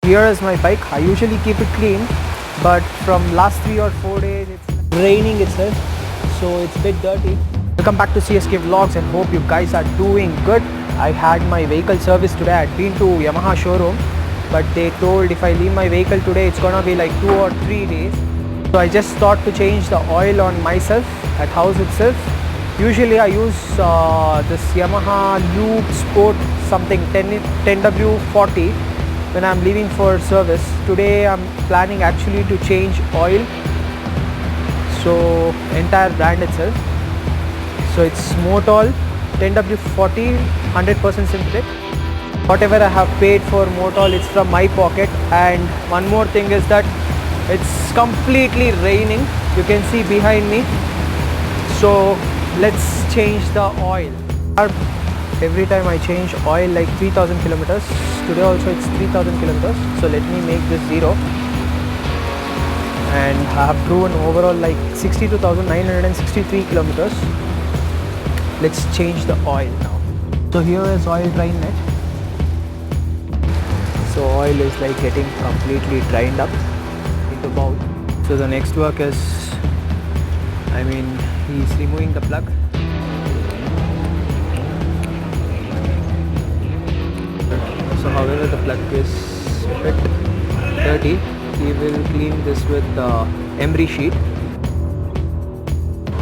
Here is my bike. I usually keep it clean, but from last 3 or 4 days it's raining itself, so it's a bit dirty. Welcome back to CSK Vlogs and hope you guys are doing good. I had my vehicle service today. I had been to Yamaha showroom, but they told if I leave my vehicle today it's gonna be like 2 or 3 days. So I just thought to change the oil on myself at house itself. Usually I use this Yamaha Loop Sport something 10W40 when I'm leaving for service. Today I'm planning actually to change oil, so entire brand itself. So it's Motol 10W40 100% synthetic. Whatever I have paid for Motol, it's from my pocket. And one more thing is that it's completely raining, you can see behind me. So let's change the oil. Every time I change oil like 3000 kilometers. Today also it's 3000 kilometers. So let me make this 0. And I have driven overall like 62,963 kilometers. Let's change the oil now. So here is oil dry net. So oil is like getting completely drained up into bowl. So the next work is, he's removing the plug. So however the plug is a bit dirty, he will clean this with the emery sheet.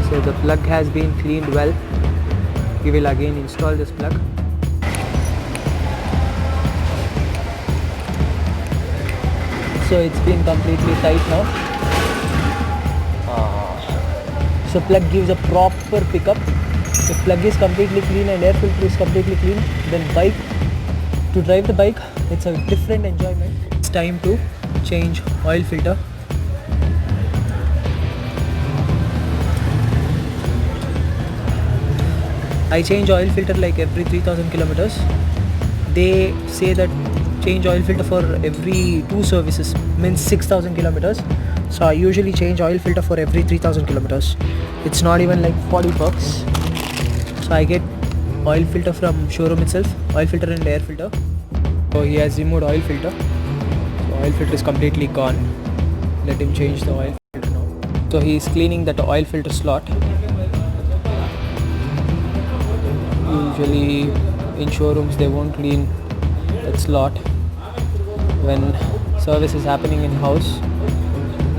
So the plug has been cleaned well. He will again install this plug. So it's been completely tight now. So plug gives a proper pickup. If plug is completely clean and air filter is completely clean, then to drive the bike, it's a different enjoyment. It's time to change oil filter. I change oil filter like every 3000 kilometers. They say that change oil filter for every 2 services, means 6000 kilometers. So I usually change oil filter for every 3000 kilometers. It's not even like 40 bucks. So I get oil filter from showroom itself, oil filter and air filter. So he has removed oil filter. So oil filter is completely gone. Let him change the oil filter now. So he is cleaning that oil filter slot. Usually in showrooms they won't clean that slot. When service is happening in house,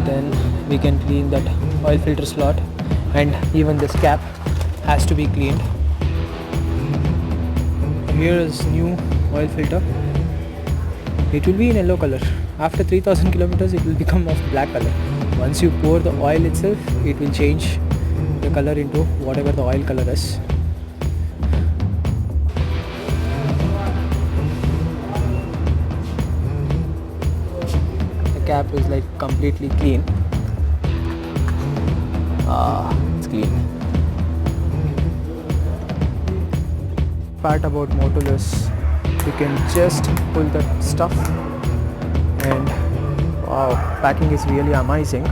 then we can clean that oil filter slot, and even this cap has to be cleaned. Here is new oil filter. It will be in yellow color. After 3000 kilometers it will become of black color. Once you pour the oil itself, it will change the color into whatever the oil color is. Cap is like completely clean. It's clean. Part about Motol is you can just pull that stuff, and wow, packing is really amazing.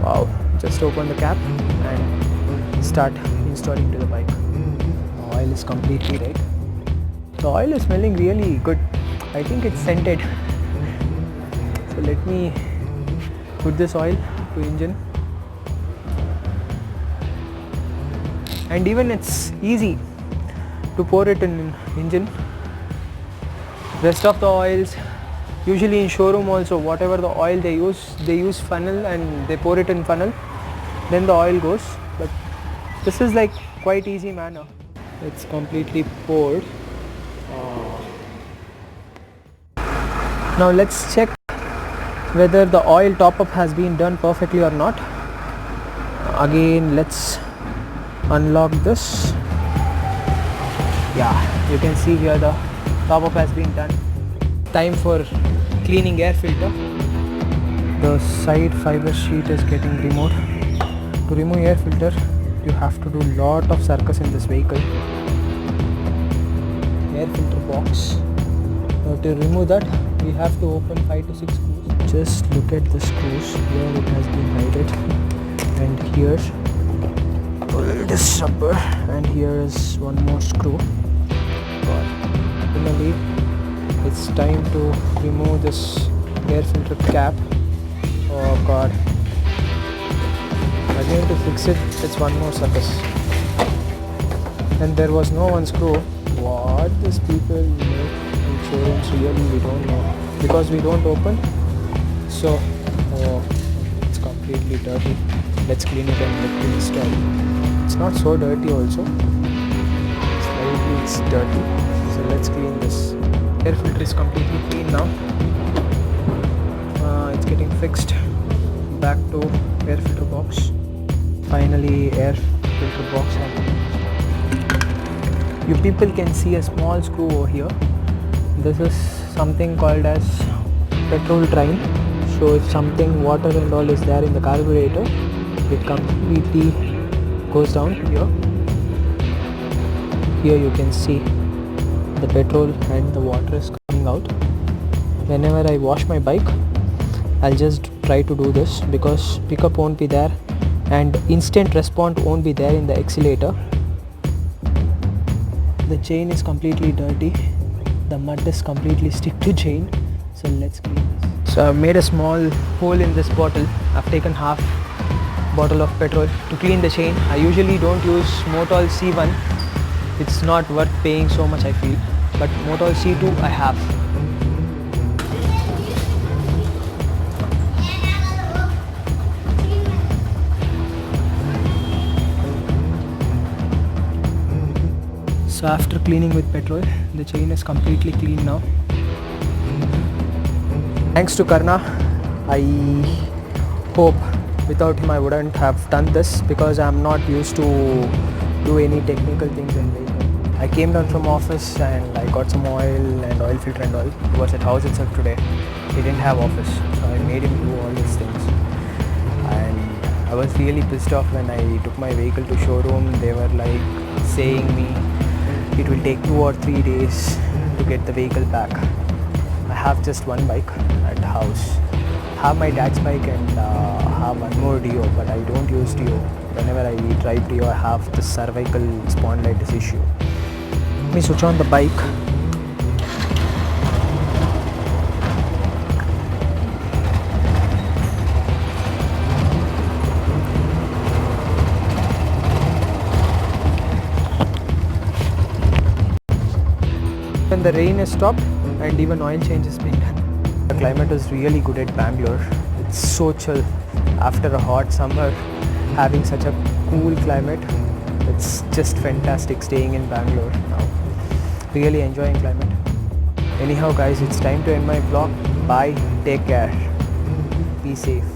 Wow, just open the cap and start installing to the bike. The oil is completely right. The oil is smelling really good. I think it's scented. So let me put this oil to engine, and even it's easy to pour it in engine. Rest of the oils, usually in showroom also, whatever the oil they use funnel and they pour it in funnel, then the oil goes. But this is like quite easy manner. It's completely poured. Now let's check whether the oil top up has been done perfectly or not. Again, let's unlock this. Yeah, you can see here the top up has been done. Time for cleaning air filter. The side fiber sheet is getting removed. To remove air filter, you have to do lot of circus in this vehicle. Air filter box. Now to remove that, we have to open 5 to 6 screws. Just look at the screws. Here it has been hidden, and here pull this rubber, and here is one more screw. Finally It's time to remove this air filter cap. Oh god. Again to fix it, it's one more circus. And there was no one screw. What these people make in showrooms, really we don't know. Because we don't open. So, oh, it's completely dirty. Let's clean it and let it install. It's not so dirty also. Slightly it's dirty. So let's clean this. Air filter is completely clean now. It's getting fixed. Back to air filter box. Finally, air filter box up. You people can see a small screw over here. This is something called as petrol drain. So if something water and all is there in the carburetor, it completely goes down here. Here you can see the petrol and the water is coming out. Whenever I wash my bike, I'll just try to do this because pickup won't be there and instant response won't be there in the accelerator. The chain is completely dirty. The mud is completely stick to chain. So let's clean this. So I've made a small hole in this bottle. I've taken half bottle of petrol to clean the chain. I usually don't use Motol C1. It's not worth paying so much, I feel. But Motol C2 I have. So after cleaning with petrol, the chain is completely clean now. Thanks to Karna. I hope without him I wouldn't have done this because I'm not used to do any technical things in vehicle. I came down from office and I got some oil and oil filter and all. He was at house itself today. He didn't have office, so I made him do all these things. And I was really pissed off when I took my vehicle to showroom. They were like saying me it will take 2 or 3 days to get the vehicle back. I have just one bike at house. I have my dad's bike and have one more Dio, but I don't use Dio. Whenever I drive Dio, I have the cervical spondylitis issue. Let me switch on the bike. When the rain has stopped and even oil change has been done. The climate is really good at Bangalore. It's so chill. After a hot summer, having such a cool climate, it's just fantastic staying in Bangalore now. Really enjoying climate. Anyhow guys, it's time to end my vlog. Bye, take care, be safe.